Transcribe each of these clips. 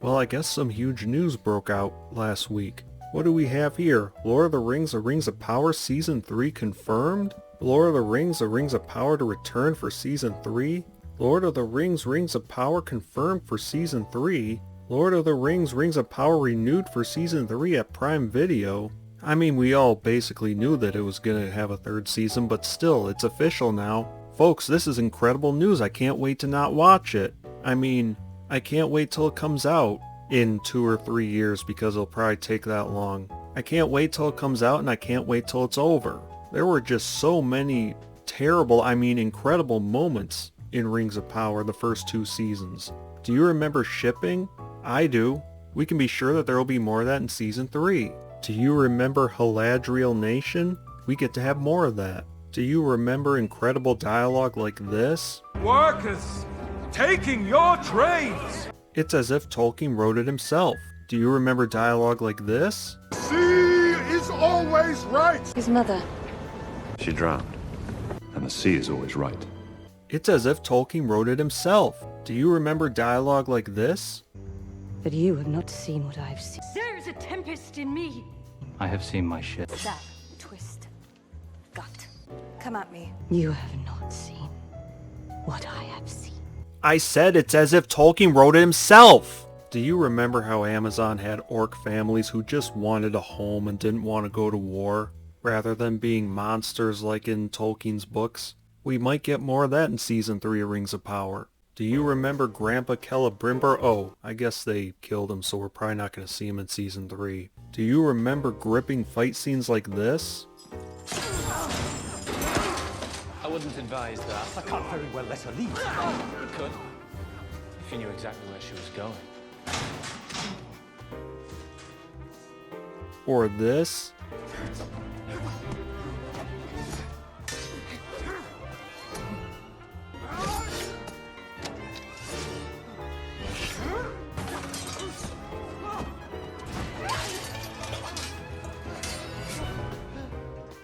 Well, I guess some huge news broke out last week. What do we have here? Lord of the Rings of Power Season 3 confirmed? Lord of the Rings of Power to return for Season 3? Lord of the Rings of Power confirmed for Season 3? Lord of the Rings of Power renewed for Season 3 at Prime Video? I mean, we all basically knew that it was gonna have a third season, but still, it's official now. Folks, this is incredible news. I can't wait to not watch it. I mean, I can't wait till it comes out in 2 or 3 years because it'll probably take that long. I can't wait till it comes out and I can't wait till it's over. There were just so many terrible, I mean incredible moments in Rings of Power the first 2 seasons. Do you remember shipping? I do. We can be sure that there will be more of that in Season 3. Do you remember Haladriel Nation? We get to have more of that. Do you remember incredible dialogue like this? Workers, taking your trades! It's as if Tolkien wrote it himself. Do you remember dialogue like this? Sea is always right! His mother. She drowned, and the sea is always right. It's as if Tolkien wrote it himself. Do you remember dialogue like this? But you have not seen what I've seen. There is a tempest in me. I have seen my ship. Stab, twist, gut. Come at me. You have not seen what I have seen. I said it's as if Tolkien wrote it himself! Do you remember how Amazon had orc families who just wanted a home and didn't want to go to war, rather than being monsters like in Tolkien's books? We might get more of that in Season 3 of Rings of Power. Do you remember Grandpa Celebrimbor? Oh, I guess they killed him, so we're probably not going to see him in Season 3. Do you remember gripping fight scenes like this? I wouldn't advise that. I can't very well let her leave. You could, if you knew exactly where she was going. Or this?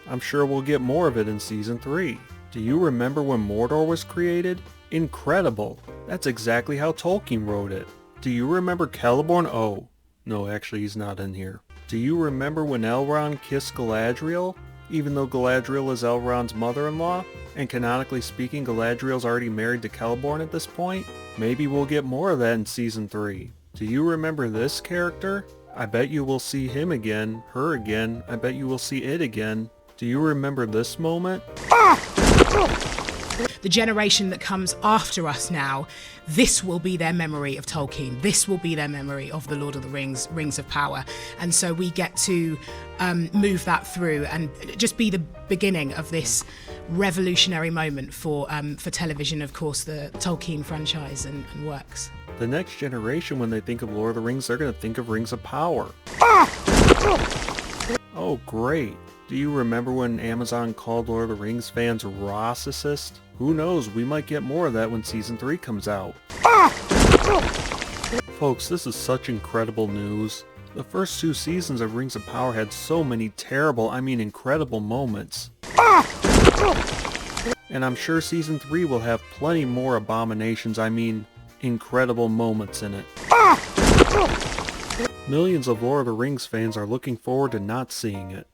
I'm sure we'll get more of it in Season 3. Do you remember when Mordor was created? Incredible! That's exactly how Tolkien wrote it. Do you remember Celeborn? Oh, no, actually he's not in here. Do you remember when Elrond kissed Galadriel? Even though Galadriel is Elrond's mother-in-law? And canonically speaking, Galadriel's already married to Celeborn at this point? Maybe we'll get more of that in Season 3. Do you remember this character? I bet you will see him again, her again, I bet you will see it again. Do you remember this moment? The generation that comes after us now, this will be their memory of Tolkien. This will be their memory of the Lord of the Rings, Rings of Power. And so we get to move that through and just be the beginning of this revolutionary moment for television, of course, the Tolkien franchise and works. The next generation, when they think of Lord of the Rings, they're going to think of Rings of Power. Oh, great. Do you remember when Amazon called Lord of the Rings fans Rossicist? Who knows, we might get more of that when Season 3 comes out. Folks, this is such incredible news. The first 2 seasons of Rings of Power had so many terrible, I mean incredible moments. And I'm sure Season 3 will have plenty more abominations, I mean incredible moments in it. Millions of Lord of the Rings fans are looking forward to not seeing it.